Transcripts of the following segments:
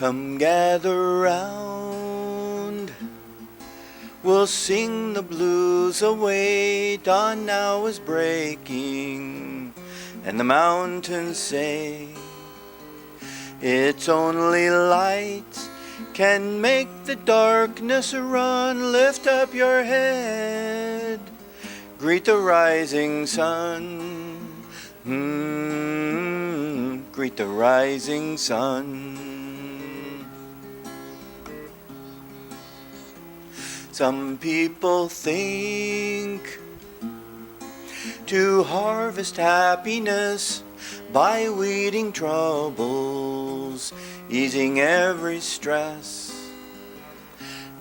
Come gather round, we'll sing the blues away. Dawn now is breaking, and the mountains say, it's only light can make the darkness run. Lift up your head, greet the rising sun. Greet the rising sun. Some people think to harvest happiness by weeding troubles, easing every stress.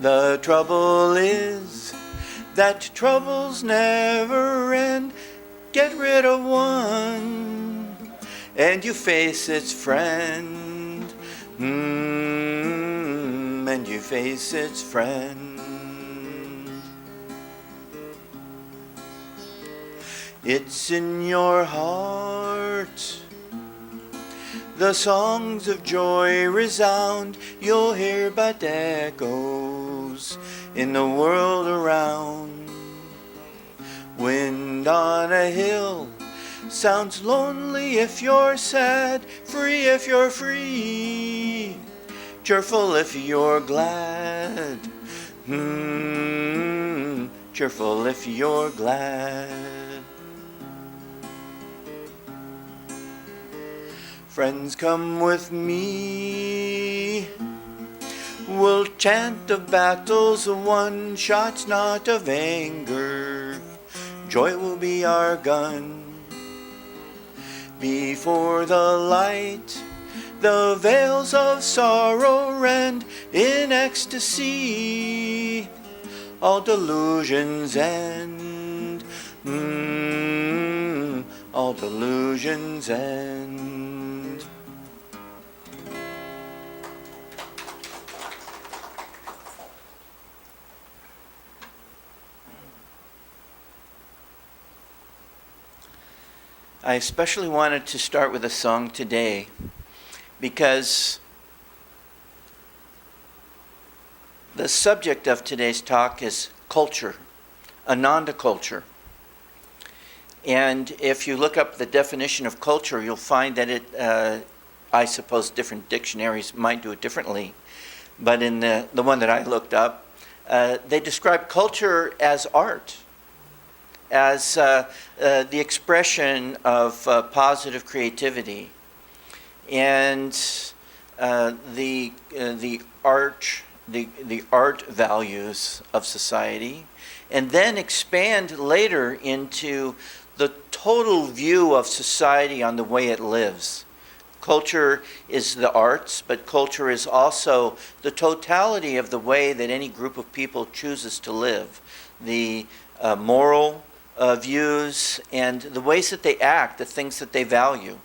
The trouble is that troubles never end. Get rid of one, and you face its friend. And you face its friend. It's in your heart. The songs of joy resound. You'll hear but echoes in the world around. Wind on a hill sounds lonely if you're sad, free if you're free, cheerful if you're glad. Cheerful if you're glad. Friends, come with me. We'll chant of battles won, shots not of anger. Joy will be our gun. Before the light, the veils of sorrow rend. In ecstasy, all delusions end. All delusions end. I especially wanted to start with a song today because the subject of today's talk is culture, Ananda culture. And if you look up the definition of culture, you'll find that it, I suppose different dictionaries might do it differently, but in the one that I looked up, they describe culture as art, as the expression of positive creativity, and the art values of society, and then expand later into the total view of society on the way it lives. Culture is the arts, but culture is also the totality of the way that any group of people chooses to live, the moral views and the ways that they act, the things that they value.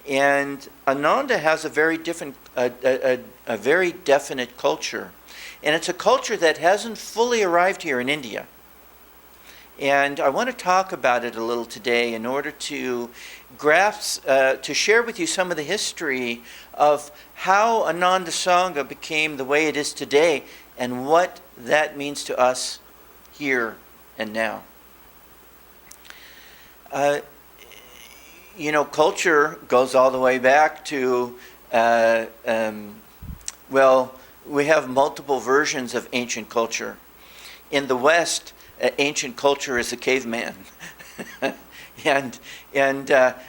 And Ananda has a very very definite culture, and it's a culture that hasn't fully arrived here in India. And I want to talk about it a little today in order to to share with you some of the history of how Ananda Sangha became the way it is today and what that means to us here and now. Culture goes all the way back to, we have multiple versions of ancient culture. In the West, ancient culture is the caveman. and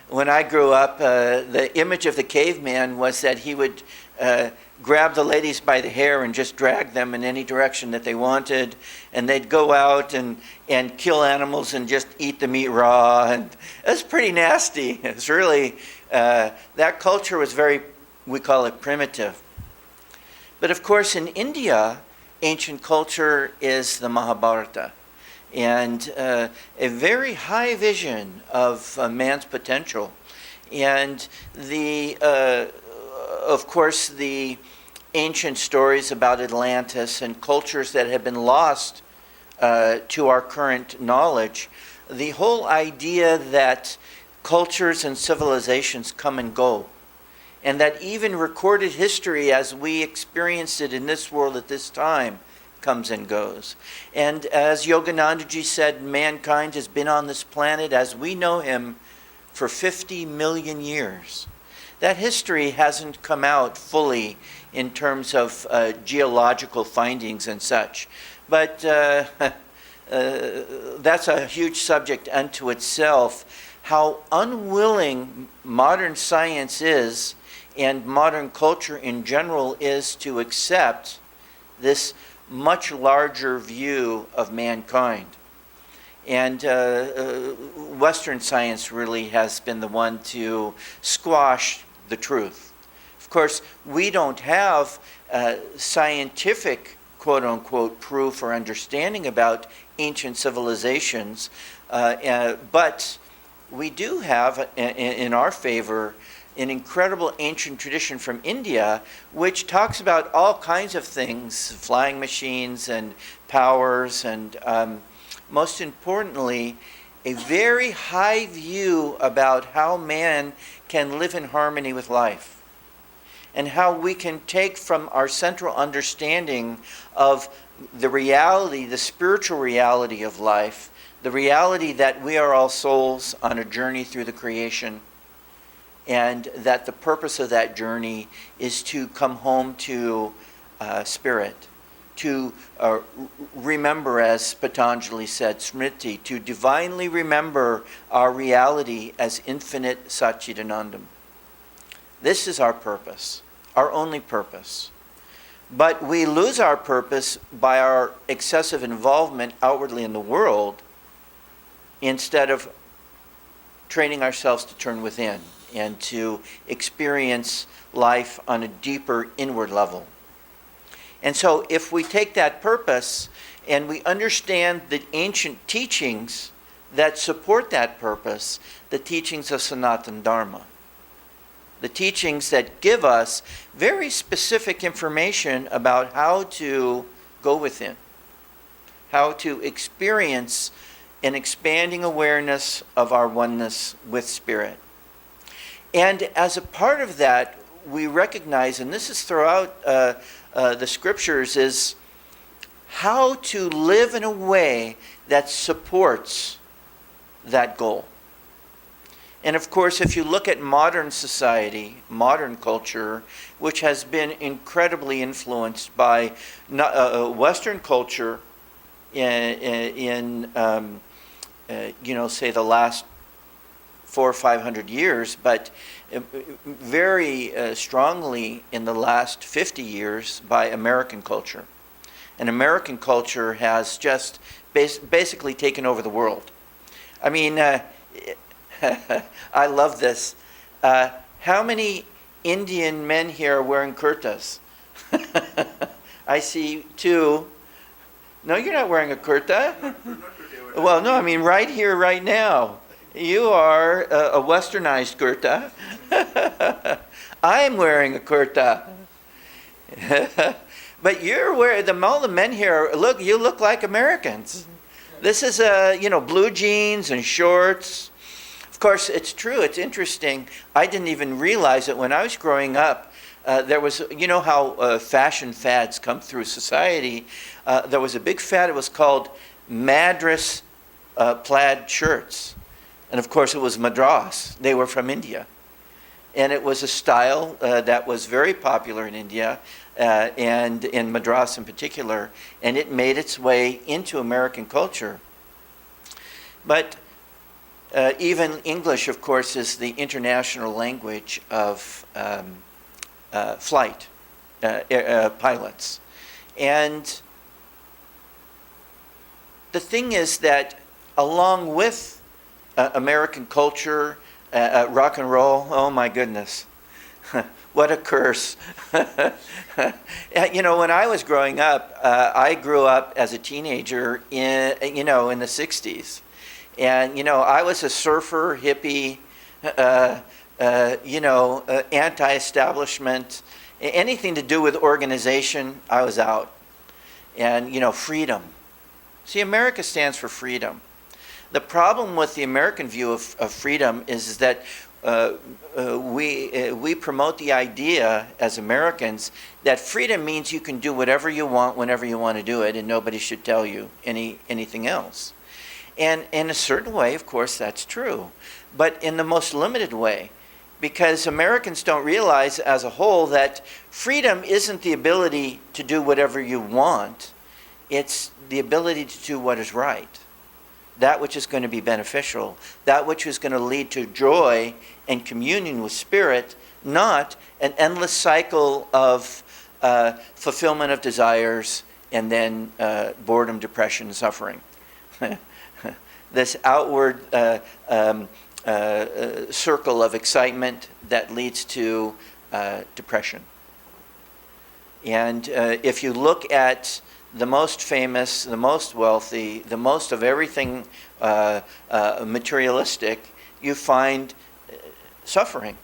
when I grew up, the image of the caveman was that he would grab the ladies by the hair and just drag them in any direction that they wanted, and they'd go out and kill animals and just eat the meat raw, and it was pretty nasty. It's really, that culture was very, we call it primitive. But of course in India, ancient culture is the Mahabharata, and a very high vision of man's potential. And of course, the ancient stories about Atlantis and cultures that have been lost to our current knowledge, the whole idea that cultures and civilizations come and go, and that even recorded history as we experienced it in this world at this time comes and goes. And as Yoganandaji said, mankind has been on this planet as we know him for 50 million years. That history hasn't come out fully in terms of geological findings and such. But that's a huge subject unto itself, how unwilling modern science is and modern culture in general is to accept this much larger view of mankind. And Western science really has been the one to squash the truth. Of course, we don't have scientific, quote-unquote, proof or understanding about ancient civilizations, but we do have in our favor an incredible ancient tradition from India, which talks about all kinds of things, flying machines and powers, and most importantly, a very high view about how man can live in harmony with life, and how we can take from our central understanding of the reality, the spiritual reality of life, the reality that we are all souls on a journey through the creation, and that the purpose of that journey is to come home to spirit, to remember, as Patanjali said, smriti, to divinely remember our reality as infinite Satchidanandam. This is our purpose, our only purpose. But we lose our purpose by our excessive involvement outwardly in the world instead of training ourselves to turn within and to experience life on a deeper inward level. And so if we take that purpose and we understand the ancient teachings that support that purpose, the teachings of Sanatana Dharma, the teachings that give us very specific information about how to go within, how to experience an expanding awareness of our oneness with Spirit. And as a part of that, we recognize, and this is throughout the scriptures, is how to live in a way that supports that goal. And of course, if you look at modern society, modern culture, which has been incredibly influenced by Western culture in say the last 400 or 500 years, but very strongly in the last 50 years by American culture. And American culture has just basically taken over the world. I mean, I love this. How many Indian men here are wearing kurtas? I see 2. No, you're not wearing a kurta. Well, no, I mean right here, right now. You are a westernized kurta. I'm wearing a kurta. But you're wearing, all the men here, you look like Americans. This is, blue jeans and shorts. Of course, it's true, it's interesting. I didn't even realize it when I was growing up. There was, how fashion fads come through society. There was a big fad, it was called Madras plaid shirts. And of course it was Madras. They were from India. And it was a style that was very popular in India, and in Madras in particular, and it made its way into American culture. But even English, of course, is the international language of flight, pilots. And the thing is that along with American culture, rock and roll, oh my goodness, what a curse. When I was growing up, I grew up as a teenager in the 60s. And, I was a surfer, hippie, anti-establishment, anything to do with organization, I was out. And, freedom. See, America stands for freedom. The problem with the American view of freedom is that we promote the idea as Americans that freedom means you can do whatever you want whenever you want to do it, and nobody should tell you anything else. And in a certain way, of course, that's true, but in the most limited way, because Americans don't realize as a whole that freedom isn't the ability to do whatever you want, it's the ability to do what is right, that which is going to be beneficial, that which is going to lead to joy and communion with Spirit, not an endless cycle of fulfillment of desires and then boredom, depression, suffering. This outward circle of excitement that leads to depression. And if you look at the most famous, the most wealthy, the most of everything materialistic, you find suffering.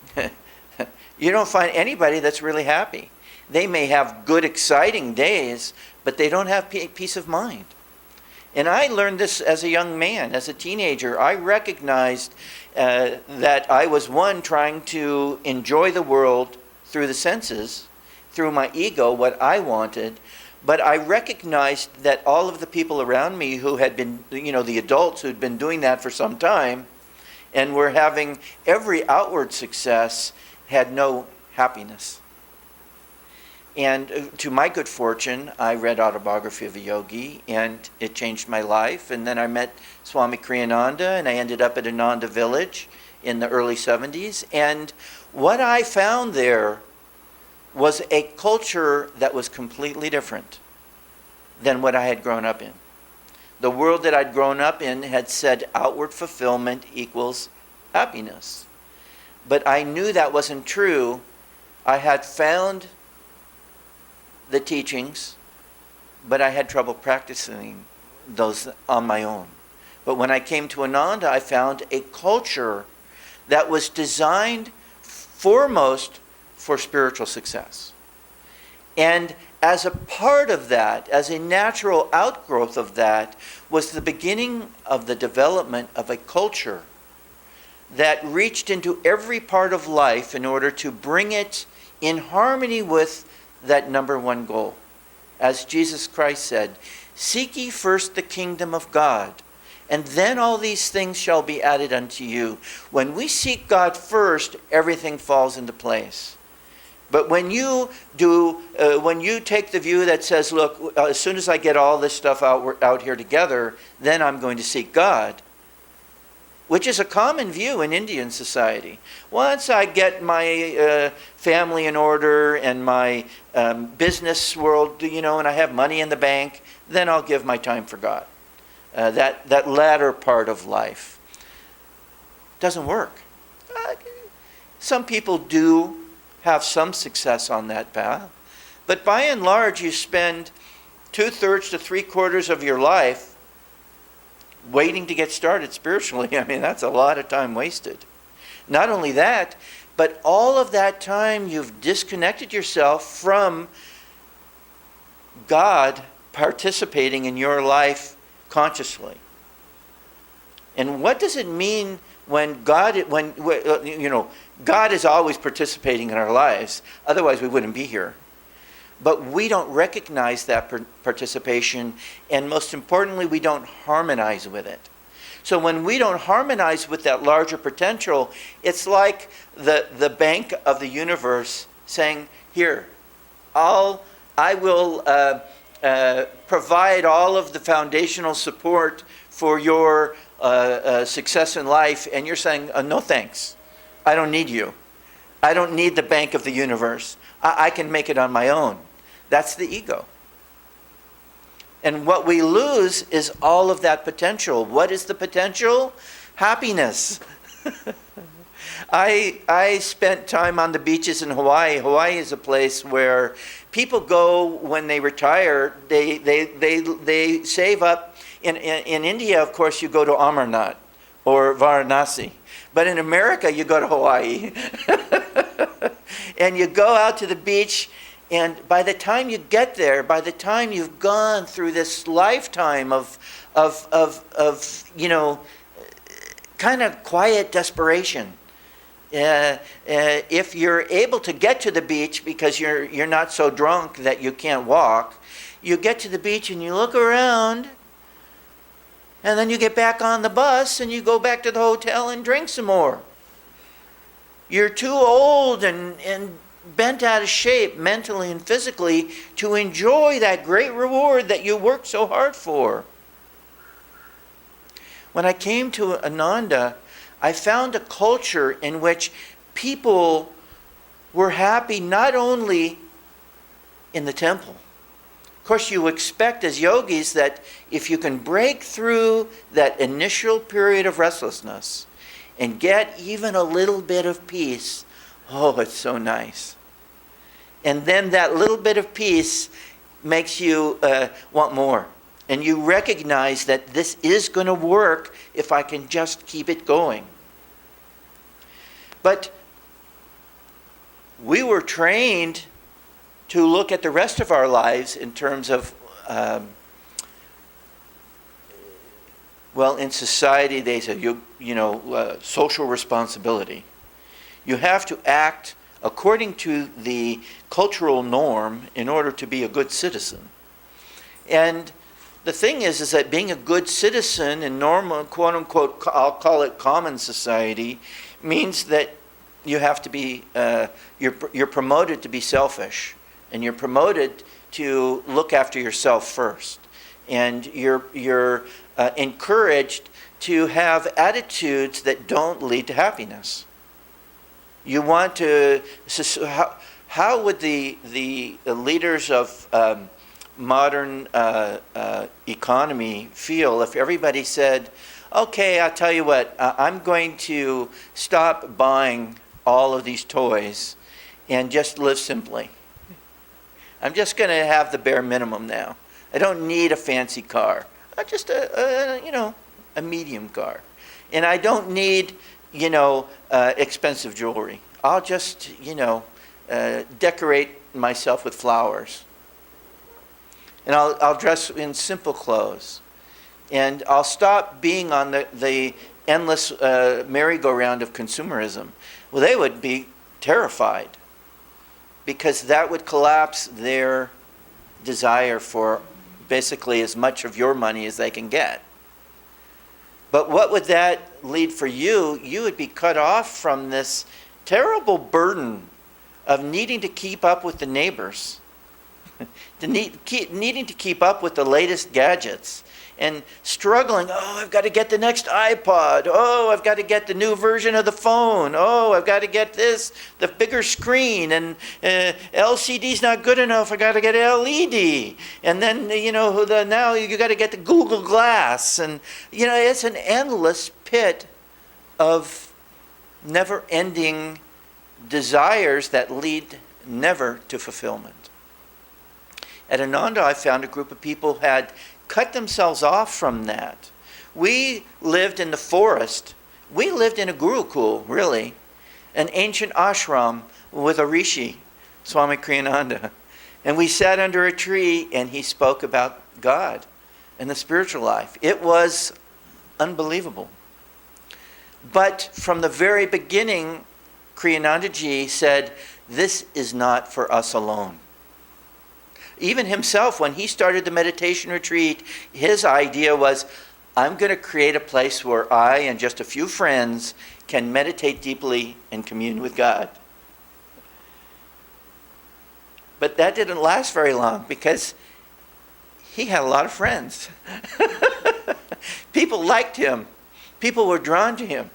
You don't find anybody that's really happy. They may have good, exciting days, but they don't have peace of mind. And I learned this as a young man, as a teenager. I recognized that I was trying to enjoy the world through the senses, through my ego, what I wanted. But I recognized that all of the people around me who had been, the adults who had been doing that for some time and were having every outward success had no happiness. And to my good fortune, I read Autobiography of a Yogi, and it changed my life. And then I met Swami Kriyananda, and I ended up at Ananda Village in the early 70s. And what I found there was a culture that was completely different than what I had grown up in. The world that I'd grown up in had said outward fulfillment equals happiness. But I knew that wasn't true. I had found the teachings, but I had trouble practicing those on my own. But when I came to Ananda, I found a culture that was designed foremost for spiritual success. And as a part of that, as a natural outgrowth of that, was the beginning of the development of a culture that reached into every part of life in order to bring it in harmony with that number one goal. As Jesus Christ said, "Seek ye first the kingdom of God, and then all these things shall be added unto you." When we seek God first, everything falls into place. But when you take the view that says, look, as soon as I get all this stuff out here together, then I'm going to seek God, which is a common view in Indian society. Once I get my family in order and my business world, and I have money in the bank, then I'll give my time for God. That latter part of life doesn't work. Some people do have some success on that path, but by and large, you spend 2/3 to 3/4 of your life waiting to get started spiritually. I mean, that's a lot of time wasted. Not only that, but all of that time you've disconnected yourself from God participating in your life consciously. And what does it mean when God is always participating in our lives? Otherwise we wouldn't be here. But we don't recognize that participation, and most importantly, we don't harmonize with it. So when we don't harmonize with that larger potential, it's like the bank of the universe saying, "Here, I will provide all of the foundational support for your success in life," and you're saying, "No thanks. I don't need you. I don't need the bank of the universe. I can make it on my own." That's the ego. And what we lose is all of that potential. What is the potential? Happiness. I spent time on the beaches in Hawaii. Hawaii is a place where people go when they retire. They save up. In India, of course, you go to Amarnath or Varanasi. But in America, you go to Hawaii. And you go out to the beach, and by the time you get there, by the time you've gone through this lifetime of kind of quiet desperation, if you're able to get to the beach because you're not so drunk that you can't walk, you get to the beach and you look around, and then you get back on the bus and you go back to the hotel and drink some more. You're too old and bent out of shape mentally and physically to enjoy that great reward that you worked so hard for. When I came to Ananda, I found a culture in which people were happy not only in the temple. Of course, you expect as yogis that if you can break through that initial period of restlessness and get even a little bit of peace, oh, it's so nice. And then that little bit of peace makes you want more. And you recognize that this is going to work if I can just keep it going. But we were trained to look at the rest of our lives in terms of, in society they say, social responsibility. You have to act according to the cultural norm in order to be a good citizen. And the thing is that being a good citizen in normal, quote unquote, I'll call it common society, means that you have to be, you're promoted to be selfish, and you're promoted to look after yourself first, and you're encouraged to have attitudes that don't lead to happiness. You want to. How would the leaders of modern economy feel if everybody said, "Okay, I'll tell you what. I'm going to stop buying all of these toys and just live simply. I'm just going to have the bare minimum now. I don't need a fancy car. Just a medium car, and I don't need expensive jewelry. I'll just decorate myself with flowers, and I'll dress in simple clothes, and I'll stop being on the endless merry-go-round of consumerism." Well, they would be terrified, because that would collapse their desire for basically as much of your money as they can get. But what would that lead for you? You would be cut off from this terrible burden of needing to keep up with the neighbors, needing to keep up with the latest gadgets, and struggling. Oh, I've got to get the next iPod. Oh, I've got to get the new version of the phone. Oh, I've got to get this, the bigger screen, and LCD's not good enough. I got to get LED, and then now you got to get the Google Glass, and it's an endless pit of never-ending desires that lead never to fulfillment. At Ananda, I found a group of people had cut themselves off from that. We lived in the forest. We lived in a gurukul, really, an ancient ashram with a rishi, Swami Kriyananda. And we sat under a tree and he spoke about God and the spiritual life. It was unbelievable. But from the very beginning, Kriyanandaji said, this is not for us alone. Even himself, when he started the meditation retreat, his idea was, I'm going to create a place where I and just a few friends can meditate deeply and commune with God. But that didn't last very long, because he had a lot of friends. People liked him. People were drawn to him.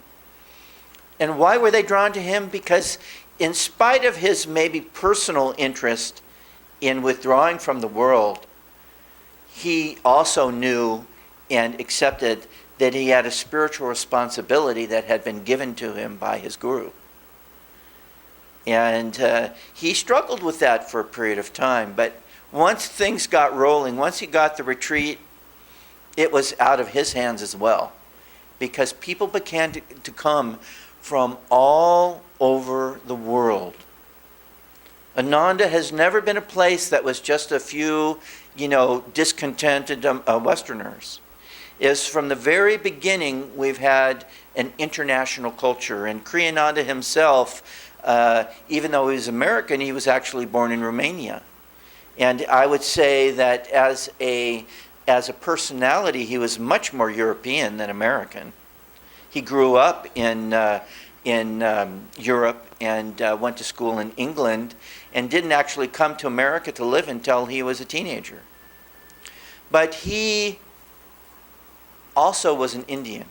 And why were they drawn to him? Because in spite of his maybe personal interest in withdrawing from the world, he also knew and accepted that he had a spiritual responsibility that had been given to him by his guru. And he struggled with that for a period of time, but once things got rolling, once he got the retreat, it was out of his hands as well, because people began to come from all over the world. Ananda has never been a place that was just a few, discontented Westerners. is from the very beginning we've had an international culture. And Kriyananda himself, even though he was American, he was actually born in Romania. And I would say that as a personality, he was much more European than American. He grew up in Europe and went to school in England and didn't actually come to America to live until he was a teenager. But he also was an Indian.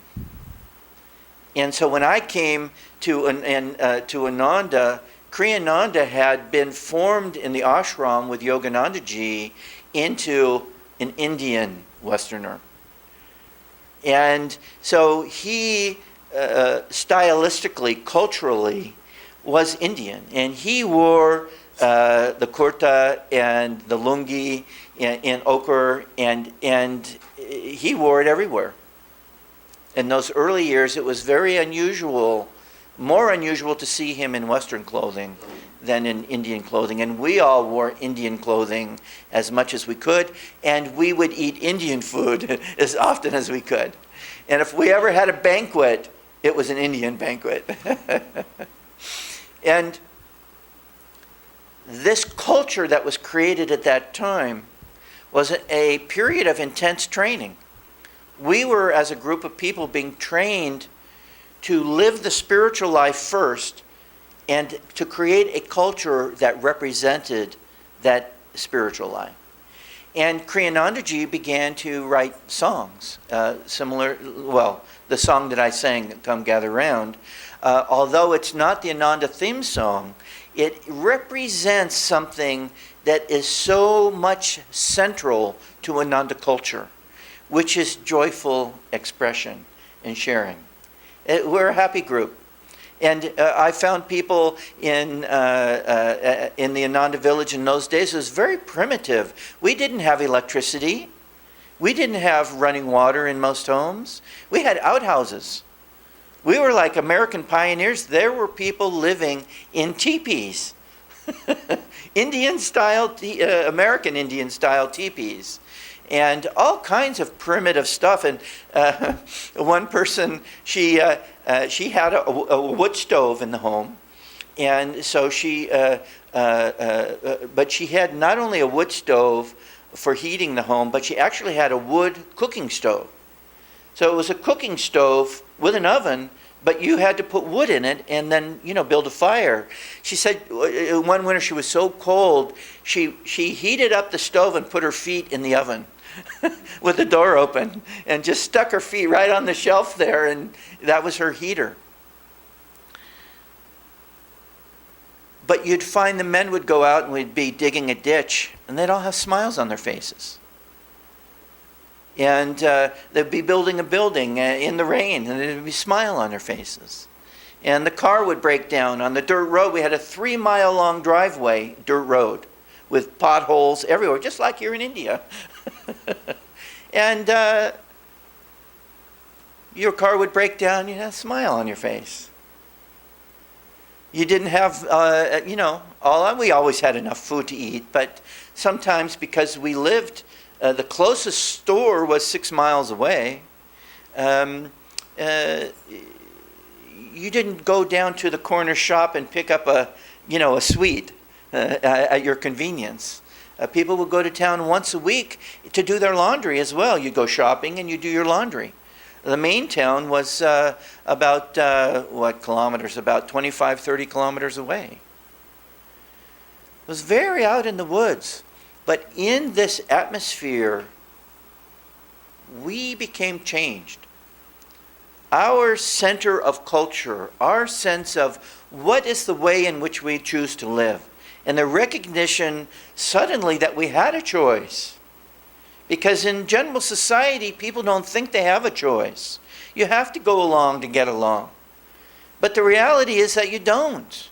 And so when I came to Ananda, Kriyananda had been formed in the ashram with Yoganandaji into an Indian Westerner. And so he, stylistically, culturally, was Indian. And he wore the kurta and the lungi in ochre, and he wore it everywhere. In those early years, it was very unusual, more unusual to see him in Western clothing than in Indian clothing. And we all wore Indian clothing as much as we could, and we would eat Indian food as often as we could. And if we ever had a banquet, it was an Indian banquet. And this culture that was created at that time was a period of intense training. We were, as a group of people, being trained to live the spiritual life first and to create a culture that represented that spiritual life. And Kriyanandaji began to write songs, the song that I sang, Come Gather Round, although it's not the Ananda theme song, it represents something that is so much central to Ananda culture, which is joyful expression and sharing. We're a happy group. And I found people in the Ananda village in those days, it was very primitive. We didn't have electricity. We didn't have running water in most homes. We had outhouses. We were like American pioneers. There were people living in teepees. American Indian-style teepees. And all kinds of primitive stuff. And one person, she had a wood stove in the home, and so but she had not only a wood stove for heating the home, but she actually had a wood cooking stove. So it was a cooking stove with an oven, but you had to put wood in it and then, build a fire. She said one winter she was so cold, she heated up the stove and put her feet in the oven with the door open and just stuck her feet right on the shelf there, and that was her heater. But you'd find the men would go out and we'd be digging a ditch, and they'd all have smiles on their faces. And they'd be building a building in the rain, and there'd be a smile on their faces. And the car would break down on the dirt road. We had a 3-mile-long driveway, dirt road, with potholes everywhere, just like here in India. And your car would break down, you'd have a smile on your face. You didn't have, we always had enough food to eat, but sometimes because we lived, the closest store was 6 miles away. You didn't go down to the corner shop and pick up a sweet at your convenience. People would go to town once a week to do their laundry as well. You go shopping and you do your laundry. The main town was about, kilometers? About 25, 30 kilometers away. It was very out in the woods. But in this atmosphere, we became changed. Our center of culture, our sense of what is the way in which we choose to live, and the recognition suddenly that we had a choice. Because in general society, people don't think they have a choice. You have to go along to get along. But the reality is that you don't.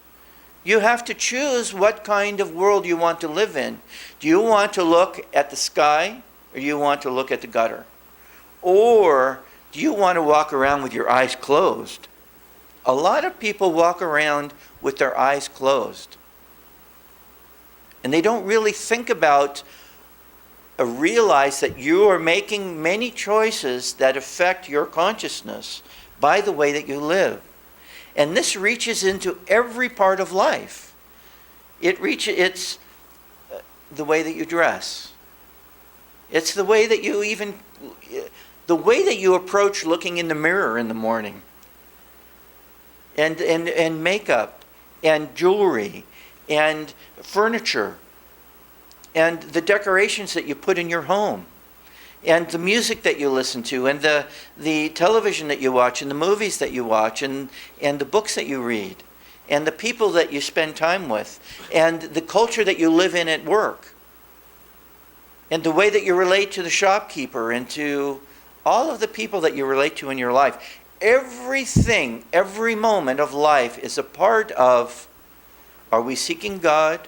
You have to choose what kind of world you want to live in. Do you want to look at the sky, or do you want to look at the gutter? Or do you want to walk around with your eyes closed? A lot of people walk around with their eyes closed. And they don't really think about realize that you are making many choices that affect your consciousness by the way that you live. And this reaches into every part of life. It's the way that you dress. It's the way that you approach looking in the mirror in the morning. And makeup, and jewelry, and furniture, and the decorations that you put in your home, and the music that you listen to, and the television that you watch, and the movies that you watch, and the books that you read, and the people that you spend time with, and the culture that you live in at work, and the way that you relate to the shopkeeper, and to all of the people that you relate to in your life. Everything, every moment of life is a part of, are we seeking God?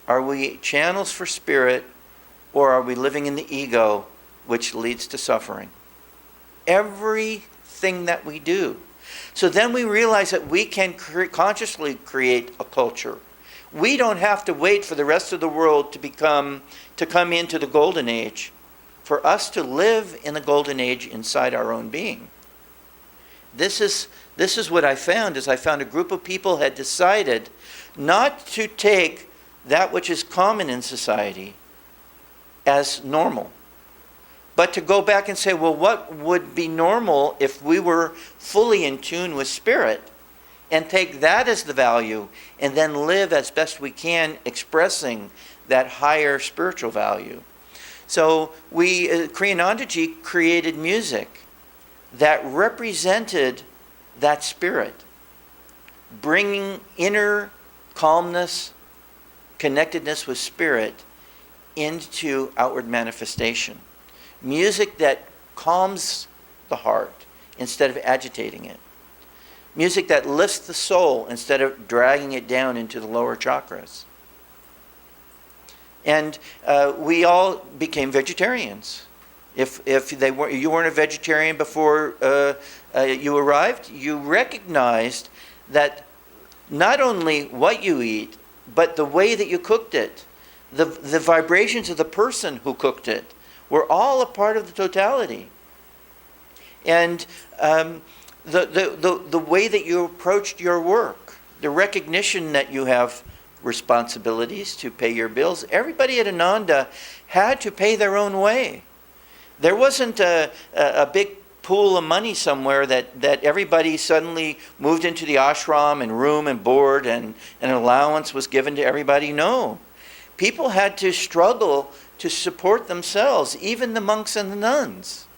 Are we channels for spirit? Or are we living in the ego, which leads to suffering? Everything that we do. So then we realize that we can consciously create a culture. We don't have to wait for the rest of the world to come into the golden age, for us to live in the golden age inside our own being. This is what I found, is I found a group of people had decided not to take that which is common in society as normal, but to go back and say, well, what would be normal if we were fully in tune with spirit, and take that as the value, and then live as best we can expressing that higher spiritual value. So Kriyanandaji created music that represented that spirit, bringing inner calmness, connectedness with spirit into outward manifestation. Music that calms the heart instead of agitating it. Music that lifts the soul instead of dragging it down into the lower chakras. And we all became vegetarians. If you weren't a vegetarian before you arrived, you recognized that not only what you eat, but the way that you cooked it, the vibrations of the person who cooked it, were all a part of the totality. And the way that you approached your work, the recognition that you have responsibilities to pay your bills. Everybody at Ananda had to pay their own way. There wasn't a big pool of money somewhere that everybody suddenly moved into the ashram and room and board and an allowance was given to everybody. No. People had to struggle to support themselves, even the monks and the nuns.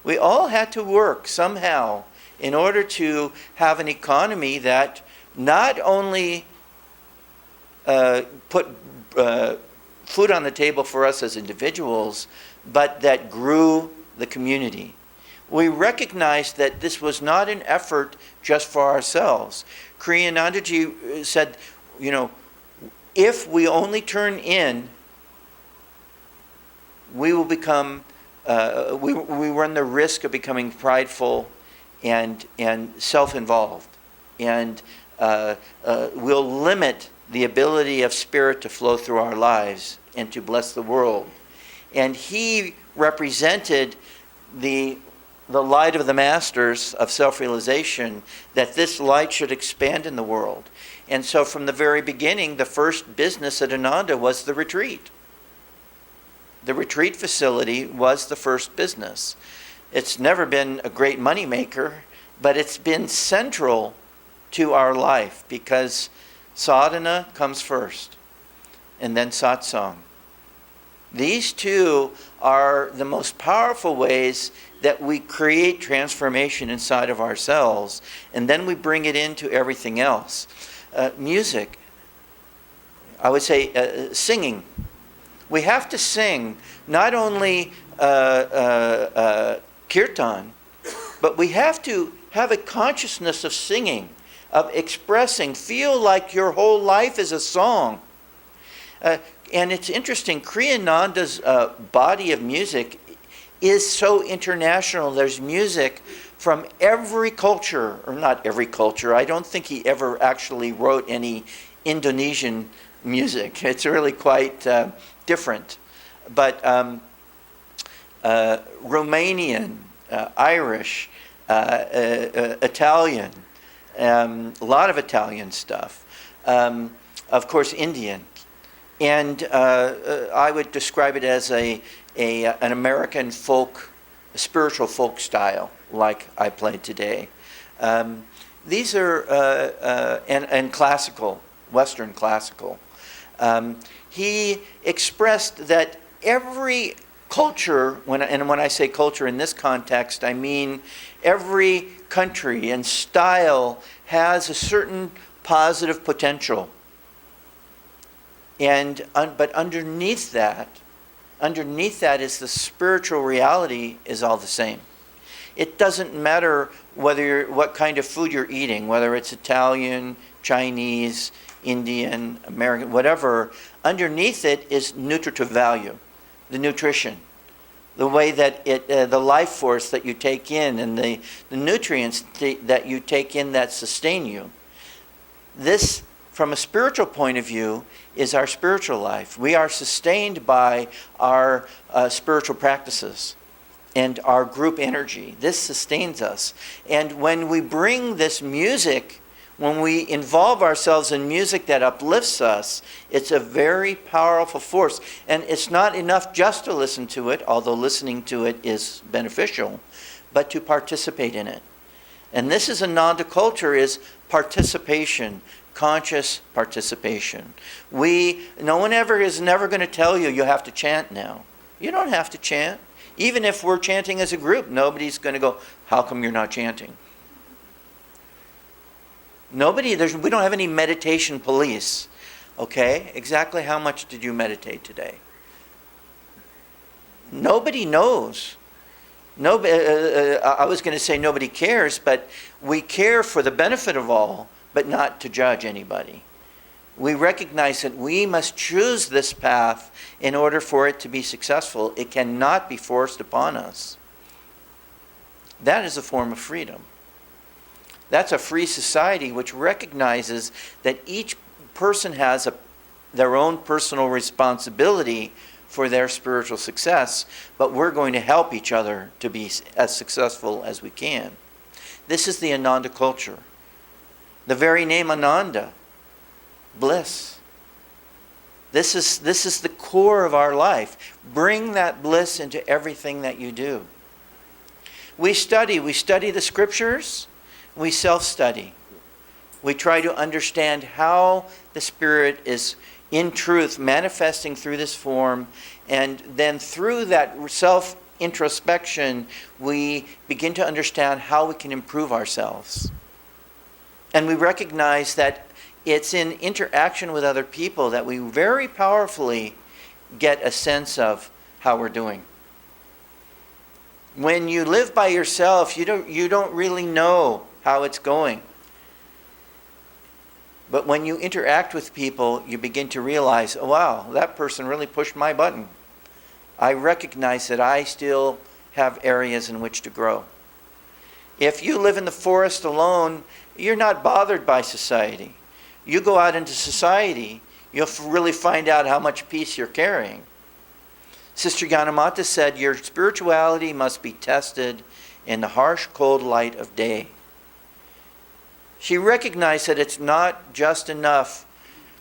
We all had to work somehow in order to have an economy that not only put food on the table for us as individuals, but that grew the community. We recognized that this was not an effort just for ourselves. Kriyanandaji said, if we only turn in, we will become, we run the risk of becoming prideful and self-involved. And we'll limit the ability of spirit to flow through our lives and to bless the world. And he represented the light of the masters of self-realization, that this light should expand in the world. And so from the very beginning, the first business at Ananda was the retreat. The retreat facility was the first business. It's never been a great money maker, but it's been central to our life because sadhana comes first, and then satsang. These two are the most powerful ways that we create transformation inside of ourselves, and then we bring it into everything else. Music, I would say singing. We have to sing not only kirtan, but we have to have a consciousness of singing, of expressing, feel like your whole life is a song. And it's interesting, Kriyananda's body of music is so international. There's music from every culture, or not every culture. I don't think he ever actually wrote any Indonesian music. It's really quite different. but Romanian, Irish, Italian, a lot of Italian stuff. Of course, Indian. And I would describe it as an American folk, spiritual folk style, like I play today. These are, and classical, Western classical. He expressed that every culture, when I say culture in this context, I mean every country and style has a certain positive potential. But underneath that is the spiritual reality is all the same. It doesn't matter what kind of food you're eating, whether it's Italian, Chinese, Indian, American, whatever. Underneath it is nutritive value, the nutrition, the way that the life force that you take in, and the nutrients that you take in that sustain you. This, from a spiritual point of view, is our spiritual life. We are sustained by our spiritual practices and our group energy. This sustains us. And when we bring this music, when we involve ourselves in music that uplifts us, it's a very powerful force. And it's not enough just to listen to it, although listening to it is beneficial, but to participate in it. And this is Ananda Culture, is participation, conscious participation. No one is never going to tell you have to chant now. You don't have to chant. Even if we're chanting as a group, nobody's going to go, how come you're not chanting? We don't have any meditation police. Okay, exactly how much did you meditate today? Nobody knows. I was going to say nobody cares, but we care for the benefit of all, but not to judge anybody. We recognize that we must choose this path in order for it to be successful. It cannot be forced upon us. That is a form of freedom. That's a free society which recognizes that each person has their own personal responsibility for their spiritual success, but we're going to help each other to be as successful as we can. This is the Ananda culture. The very name Ananda, bliss. This is the core of our life. Bring that bliss into everything that you do. We study the scriptures, we self-study. We try to understand how the Spirit is in truth manifesting through this form, and then through that self-introspection, we begin to understand how we can improve ourselves. And we recognize that it's in interaction with other people that we very powerfully get a sense of how we're doing. When you live by yourself, you don't really know how it's going. But when you interact with people, you begin to realize, oh, wow, that person really pushed my button. I recognize that I still have areas in which to grow. If you live in the forest alone, you're not bothered by society. You go out into society, you'll really find out how much peace you're carrying. Sister Yanamata said, your spirituality must be tested in the harsh, cold light of day. She recognized that it's not just enough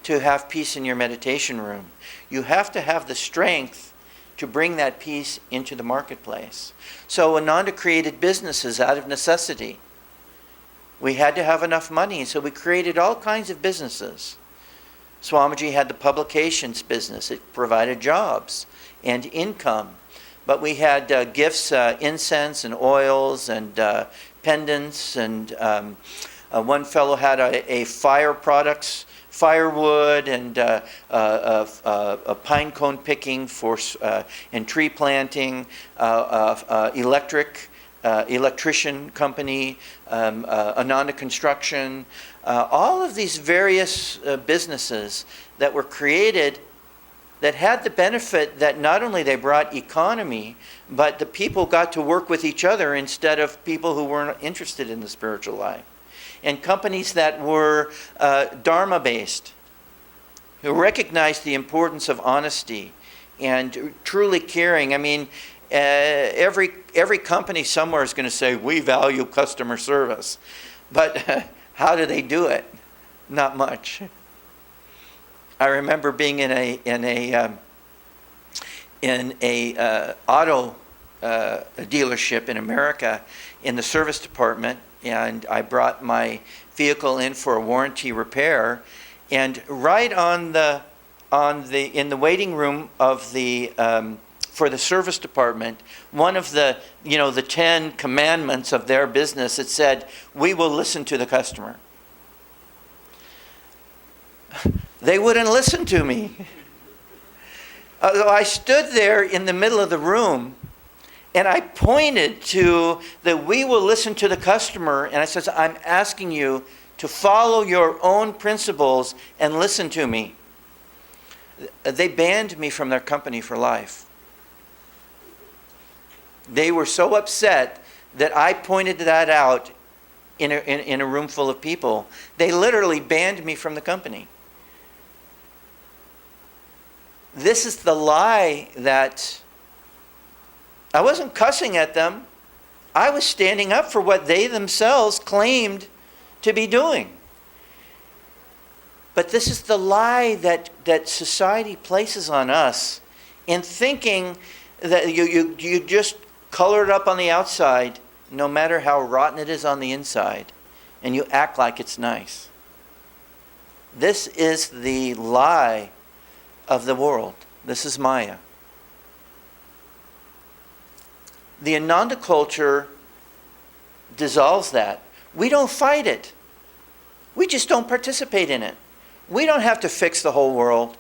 to have peace in your meditation room. You have to have the strength to bring that peace into the marketplace. So Ananda created businesses out of necessity. We had to have enough money, so we created all kinds of businesses. Swamiji had the publications business. It provided jobs and income. But we had gifts, incense and oils and pendants, and one fellow had a fire products, firewood and a pine cone picking and tree planting, electrician company, Ananda Construction, all of these various businesses that were created that had the benefit that not only they brought economy, but the people got to work with each other instead of people who weren't interested in the spiritual life. And companies that were Dharma-based, who recognized the importance of honesty and truly caring. I mean, every company somewhere is going to say, we value customer service. But how do they do it? Not much. I remember being in a auto dealership in America in the service department, and I brought my vehicle in for a warranty repair, and right in the waiting room of the for the service department, one of the 10 commandments of their business, it said, we will listen to the customer. They wouldn't listen to me. I stood there in the middle of the room, and I pointed to the we will listen to the customer, and I said, I'm asking you to follow your own principles and listen to me. They banned me from their company for life. They were so upset that I pointed that out in a room full of people. They literally banned me from the company. This is the lie that I wasn't cussing at them. I was standing up for what they themselves claimed to be doing. But this is the lie that society places on us in thinking that you just color it up on the outside, no matter how rotten it is on the inside, and you act like it's nice. This is the lie of the world. This is Maya. The Ananda culture dissolves that. We don't fight it. We just don't participate in it. We don't have to fix the whole world,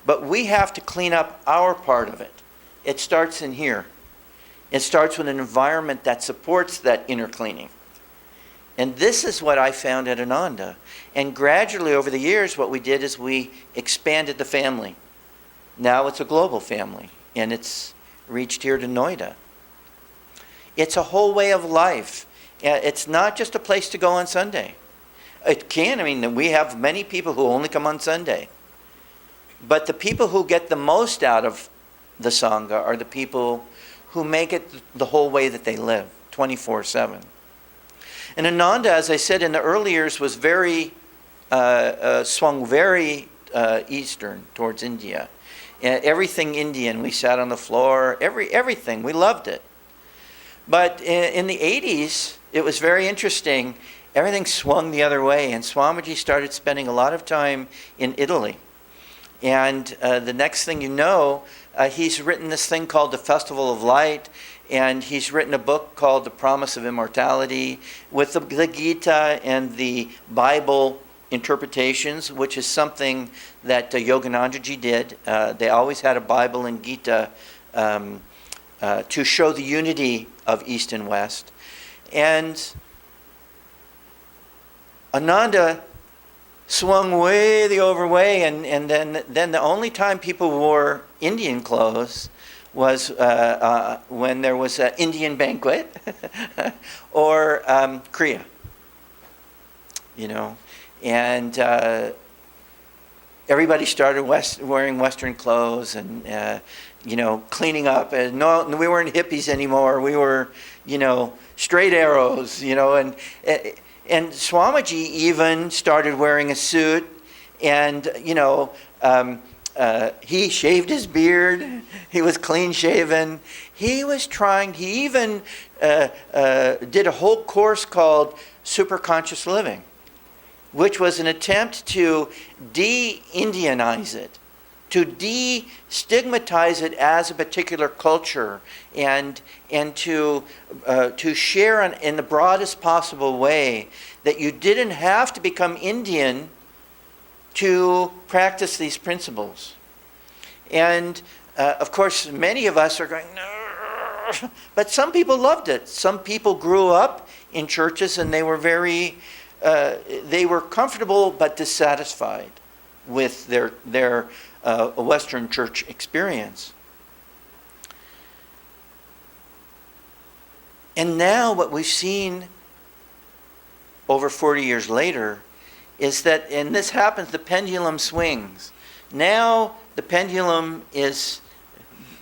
but we have to clean up our part of it. It starts in here. It starts with an environment that supports that inner cleaning. And this is what I found at Ananda. And gradually over the years, what we did is we expanded the family. Now it's a global family, and it's reached here to Noida. It's a whole way of life. It's not just a place to go on Sunday. It can. I mean, we have many people who only come on Sunday. But the people who get the most out of the Sangha are the people who make it the whole way that they live, 24/7. And Ananda, as I said in the early years, was swung very eastern towards India. Everything Indian. We sat on the floor, everything. We loved it. But in the 80s, it was very interesting. Everything swung the other way, and Swamiji started spending a lot of time in Italy. And the next thing you know, he's written this thing called the Festival of Light, and he's written a book called The Promise of Immortality with the Gita and the Bible interpretations, which is something that Yoganandaji did. They always had a Bible and Gita to show the unity of East and West. And Ananda swung way the other way, and then the only time people wore Indian clothes was when there was an Indian banquet or Kriya, and everybody started wearing Western clothes and cleaning up. And no, we weren't hippies anymore. We were straight arrows, and Swamiji even started wearing a suit, and he shaved his beard. He was clean shaven. He even did a whole course called Super Conscious Living, which was an attempt to de-Indianize it, to de-stigmatize it as a particular culture, and to share in the broadest possible way that you didn't have to become Indian to practice these principles. And of course, many of us are going, no, but some people loved it. Some people grew up in churches and they were they were comfortable but dissatisfied with their Western church experience. And now what we've seen over 40 years later is that, and this happens, the pendulum swings. Now the pendulum is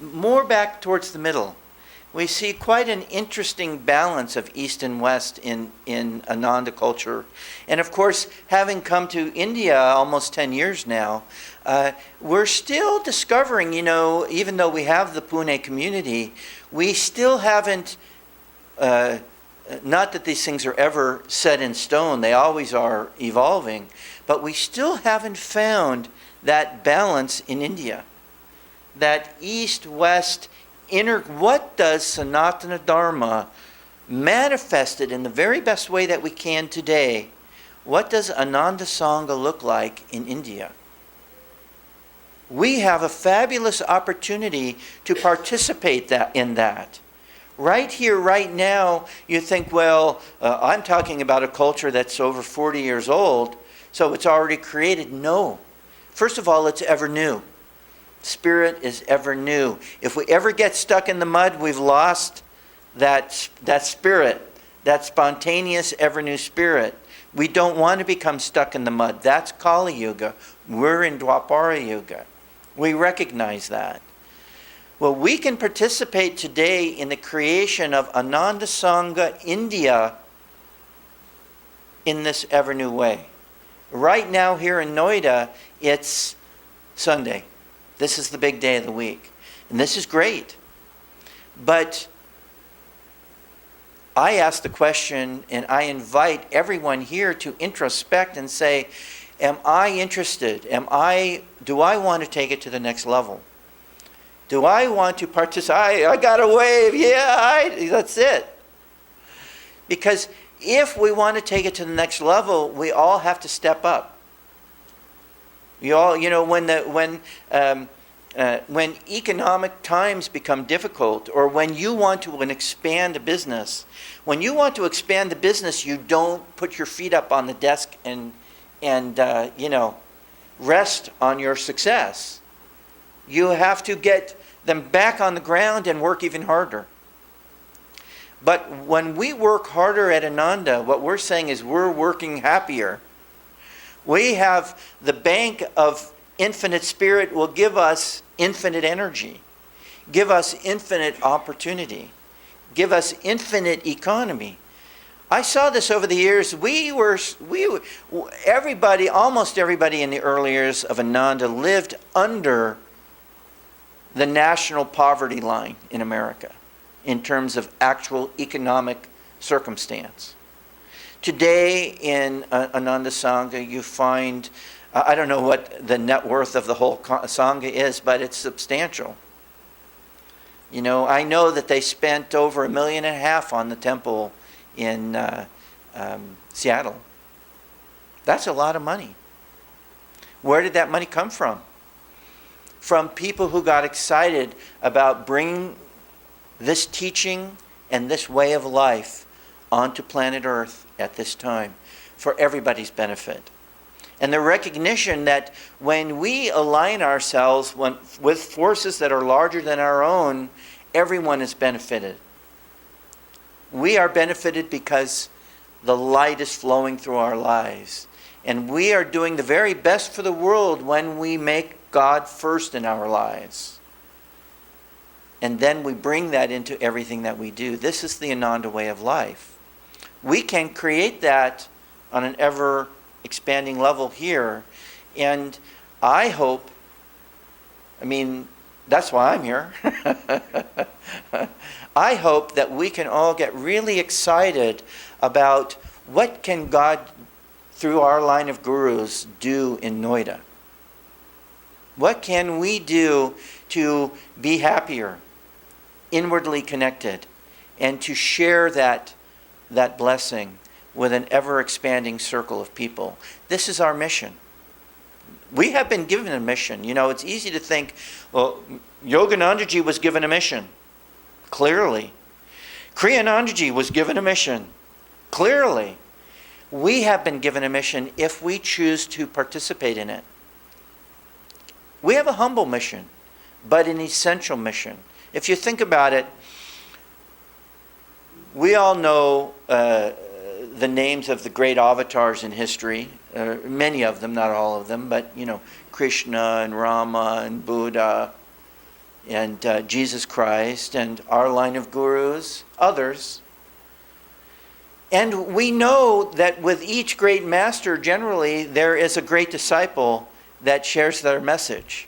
more back towards the middle. We see quite an interesting balance of East and West in Ananda culture. And of course, having come to India almost 10 years now, we're still discovering, even though we have the Pune community, we still haven't, not that these things are ever set in stone, they always are evolving, but we still haven't found that balance in India. That East-West what does Sanatana Dharma manifested in the very best way that we can today? What does Ananda Sangha look like in India? We have a fabulous opportunity to participate in that. Right here, right now, you think, well, I'm talking about a culture that's over 40 years old, so it's already created. No. First of all, it's ever new. Spirit is ever new. If we ever get stuck in the mud, we've lost that spirit, that spontaneous, ever new spirit. We don't want to become stuck in the mud. That's Kali Yuga. We're in Dwapara Yuga. We recognize that. Well, we can participate today in the creation of Ananda Sangha India in this ever new way. Right now here in Noida, it's Sunday. This is the big day of the week. And this is great. But I ask the question, and I invite everyone here to introspect and say, am I interested? Do I want to take it to the next level? Do I want to participate? I got a wave. Yeah, that's it. Because if we want to take it to the next level, we all have to step up. When economic times become difficult, or when you want to expand a business, you don't put your feet up on the desk and rest on your success. You have to get them back on the ground and work even harder. But when we work harder at Ananda, what we're saying is we're working happier. We have the bank of infinite spirit will give us infinite energy, give us infinite opportunity, give us infinite economy. I saw this over the years. Almost everybody in the early years of Ananda lived under the national poverty line in America in terms of actual economic circumstance. Today in Ananda Sangha, you find, I don't know what the net worth of the whole Sangha is, but it's substantial. I know that they spent over $1.5 million on the temple in Seattle. That's a lot of money. Where did that money come from? From people who got excited about bringing this teaching and this way of life onto planet Earth at this time for everybody's benefit. And the recognition that when we align ourselves with forces that are larger than our own, everyone is benefited. We are benefited because the light is flowing through our lives. And we are doing the very best for the world when we make God first in our lives. And then we bring that into everything that we do. This is the Ananda way of life. We can create that on an ever expanding level here. And I hope, that's why I'm here. I hope that we can all get really excited about what can God, through our line of gurus, do in Noida. What can we do to be happier, inwardly connected, and to share that blessing with an ever-expanding circle of people? This is our mission. We have been given a mission. It's easy to think, well, Yoganandaji was given a mission. Clearly. Kriyanandaji was given a mission. Clearly. We have been given a mission if we choose to participate in it. We have a humble mission, but an essential mission. If you think about it, we all know the names of the great avatars in history, many of them, not all of them, but Krishna and Rama and Buddha and Jesus Christ and our line of gurus, others. And we know that with each great master, generally, there is a great disciple that shares their message.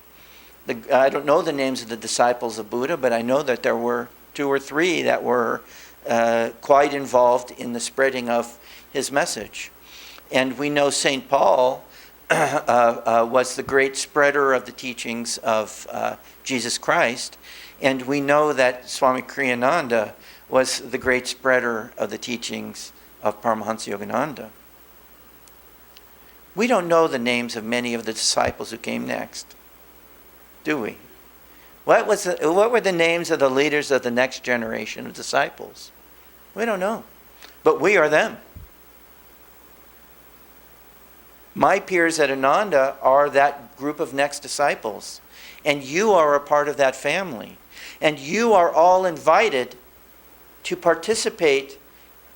I don't know the names of the disciples of Buddha, but I know that there were 2 or 3 that were quite involved in the spreading of his message. And we know St. Paul was the great spreader of the teachings of Jesus Christ. And we know that Swami Kriyananda was the great spreader of the teachings of Paramahansa Yogananda. We don't know the names of many of the disciples who came next, do we? What were the names of the leaders of the next generation of disciples? We don't know. But we are them. My peers at Ananda are that group of next disciples. And you are a part of that family. And you are all invited to participate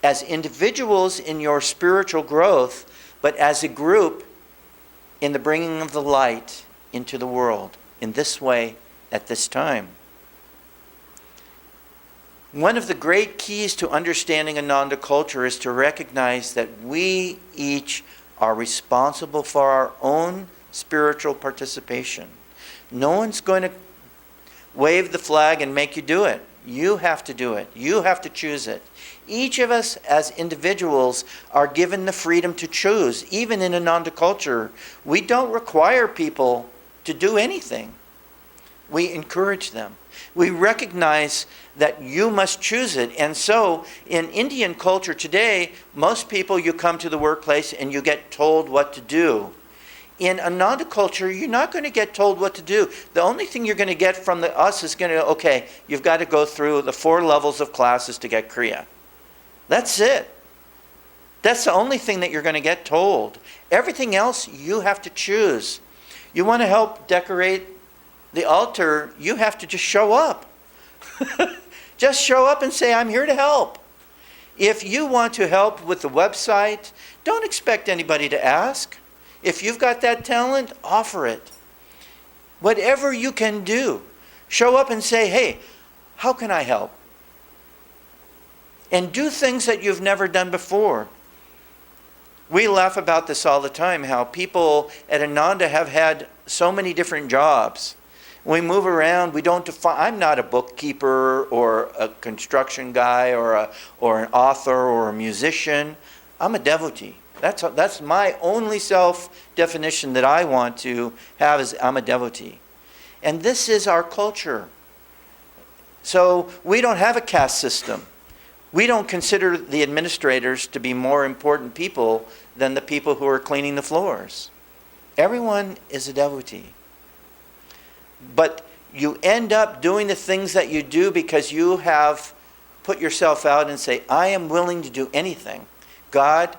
as individuals in your spiritual growth, but as a group in the bringing of the light into the world in this way at this time. One of the great keys to understanding Ananda culture is to recognize that we each are responsible for our own spiritual participation. No one's going to wave the flag and make you do it. You have to do it. You have to choose it. Each of us as individuals are given the freedom to choose. Even in Ananda culture, we don't require people to do anything. We encourage them. We recognize that you must choose it. And so in Indian culture today, most people, you come to the workplace and you get told what to do. In Ananda culture, you're not going to get told what to do. The only thing you're going to get from us is going to, okay, you've got to go through the 4 levels of classes to get Kriya. That's it. That's the only thing that you're going to get told. Everything else, you have to choose. You want to help decorate the altar, you have to just show up. Just show up and say, I'm here to help. If you want to help with the website, don't expect anybody to ask. If you've got that talent, offer it. Whatever you can do, show up and say, hey, how can I help? And do things that you've never done before. We laugh about this all the time, how people at Ananda have had so many different jobs. We move around, we don't define. I'm not a bookkeeper or a construction guy or an author or a musician. I'm a devotee. That's my only self-definition that I want to have, is I'm a devotee. And this is our culture. So we don't have a caste system. We don't consider the administrators to be more important people than the people who are cleaning the floors. Everyone is a devotee. But you end up doing the things that you do because you have put yourself out and say, I am willing to do anything. God,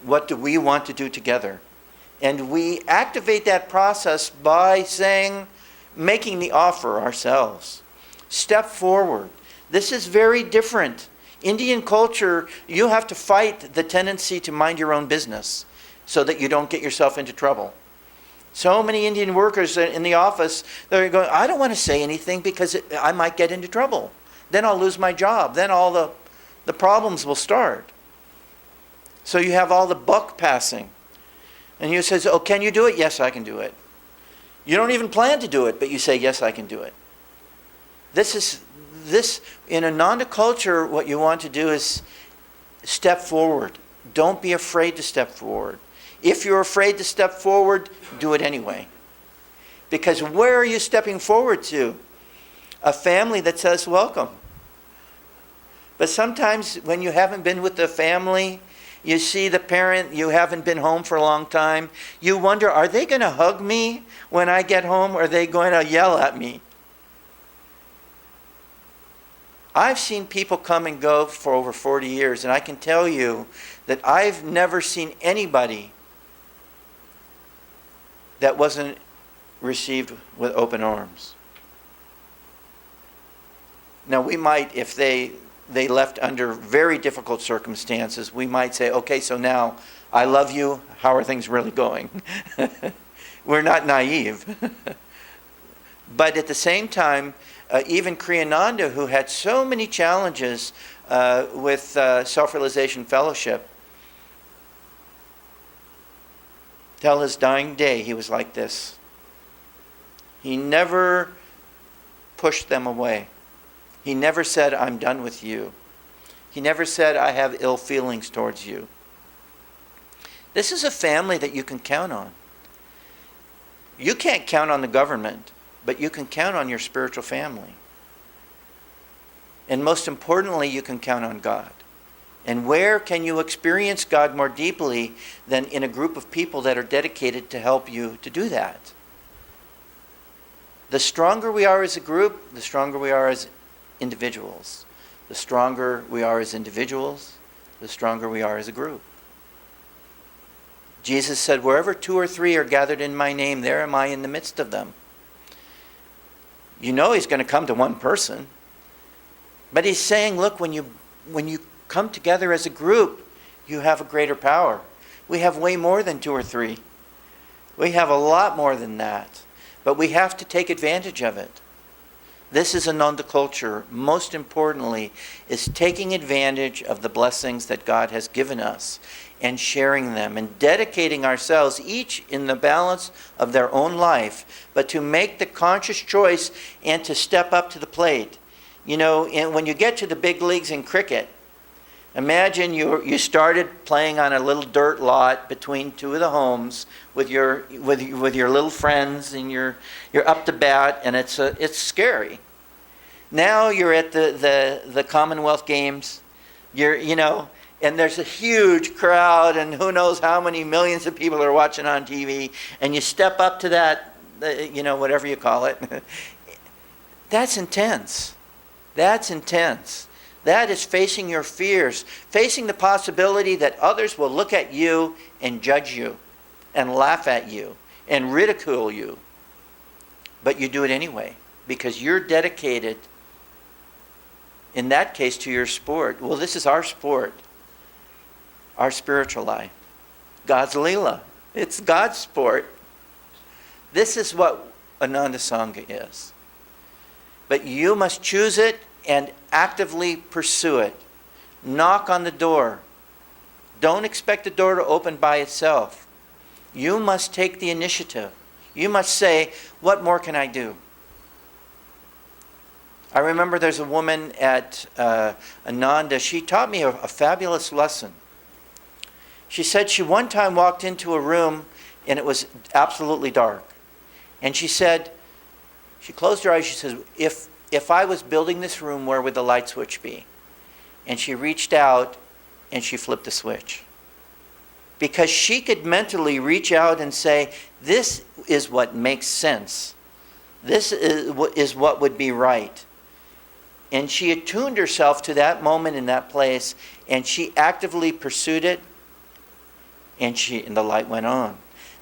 what do we want to do together? And we activate that process by saying, making the offer ourselves. Step forward. This is very different. Indian culture, you have to fight the tendency to mind your own business so that you don't get yourself into trouble. So many Indian workers in the office, they're going, I don't want to say anything because I might get into trouble. Then I'll lose my job. Then all the problems will start. So you have all the buck passing. And you say, oh, can you do it? Yes, I can do it. You don't even plan to do it, but you say, yes, I can do it. This in Ananda culture, what you want to do is step forward. Don't be afraid to step forward. If you're afraid to step forward, do it anyway. Because where are you stepping forward to? A family that says welcome. But sometimes when you haven't been with the family, you see the parent, you haven't been home for a long time, you wonder, are they going to hug me when I get home, or are they going to yell at me? I've seen people come and go for over 40 years, and I can tell you that I've never seen anybody that wasn't received with open arms. Now we might, if they left under very difficult circumstances, we might say, okay, so now I love you. How are things really going? We're not naive. But at the same time, even Kriyananda, who had so many challenges with Self-Realization Fellowship, till his dying day, he was like this. He never pushed them away. He never said, I'm done with you. He never said, I have ill feelings towards you. This is a family that you can count on. You can't count on the government, but you can count on your spiritual family. And most importantly, you can count on God. And where can you experience God more deeply than in a group of people that are dedicated to help you to do that? The stronger we are as a group, the stronger we are as individuals. The stronger we are as individuals, the stronger we are as a group. Jesus said, wherever 2 or 3 are gathered in my name, there am I in the midst of them. You know he's going to come to one person. But he's saying, look, when you come together as a group, you have a greater power. We have way more than 2 or 3. We have a lot more than that. But we have to take advantage of it. This is Ananda Culture. Most importantly, is taking advantage of the blessings that God has given us and sharing them and dedicating ourselves, each in the balance of their own life, but to make the conscious choice and to step up to the plate. You know, and when you get to the big leagues in cricket, imagine you started playing on a little dirt lot between 2 of the homes with your little friends, and you're up to bat, and it's scary. Now you're at the Commonwealth Games, and there's a huge crowd, and who knows how many millions of people are watching on TV, and you step up to that, whatever you call it. That's intense. That's intense. That is facing your fears, facing the possibility that others will look at you and judge you and laugh at you and ridicule you. But you do it anyway because you're dedicated, in that case, to your sport. Well, this is our sport, our spiritual life. God's Leela. It's God's sport. This is what Ananda Sangha is. But you must choose it and actively pursue it. Knock on the door. Don't expect the door to open by itself. You must take the initiative. You must say, what more can I do? I remember there's a woman at Ananda. She taught me a fabulous lesson. She said she one time walked into a room and it was absolutely dark. And she said, she closed her eyes, she says, if I was building this room, where would the light switch be? And she reached out and she flipped the switch. Because she could mentally reach out and say, this is what makes sense. This is what would be right. And she attuned herself to that moment in that place, and she actively pursued it, and the light went on.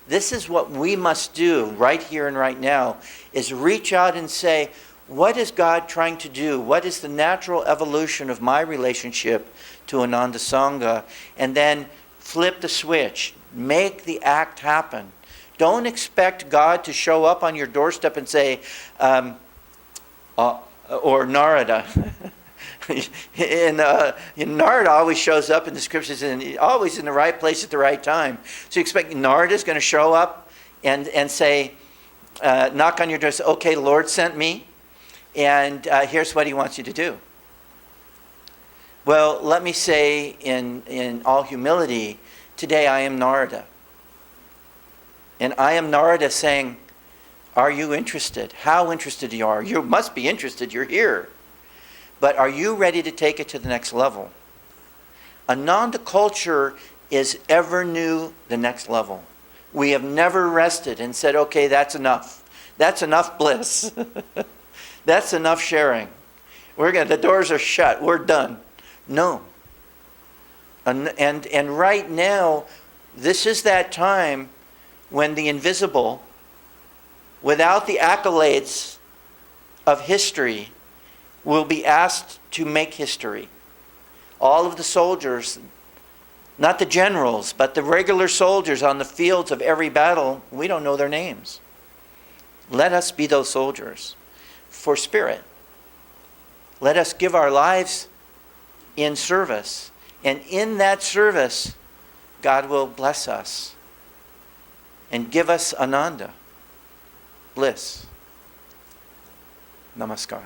This is what we must do right here and right now, is reach out and say, what is God trying to do? What is the natural evolution of my relationship to Ananda Sangha? And then flip the switch. Make the act happen. Don't expect God to show up on your doorstep and say, or Narada. And Narada always shows up in the scriptures and always in the right place at the right time. So you expect Narada's going to show up and say, knock on your door, say, okay, Lord sent me, and here's what he wants you to do. Well, let me say in all humility, today I am Narada. And I am Narada saying, are you interested? How interested you are? You must be interested, you're here. But are you ready to take it to the next level? Ananda Culture is ever new the next level. We have never rested and said, okay, that's enough. That's enough bliss. That's enough sharing. The doors are shut. We're done. No. And right now, this is that time when the invisible, without the accolades of history, will be asked to make history. All of the soldiers Not the generals, but the regular soldiers on the fields of every battle. We don't know their names. Let us be those soldiers for spirit. Let us give our lives in service. And in that service, God will bless us and give us Ananda, bliss. Namaskar.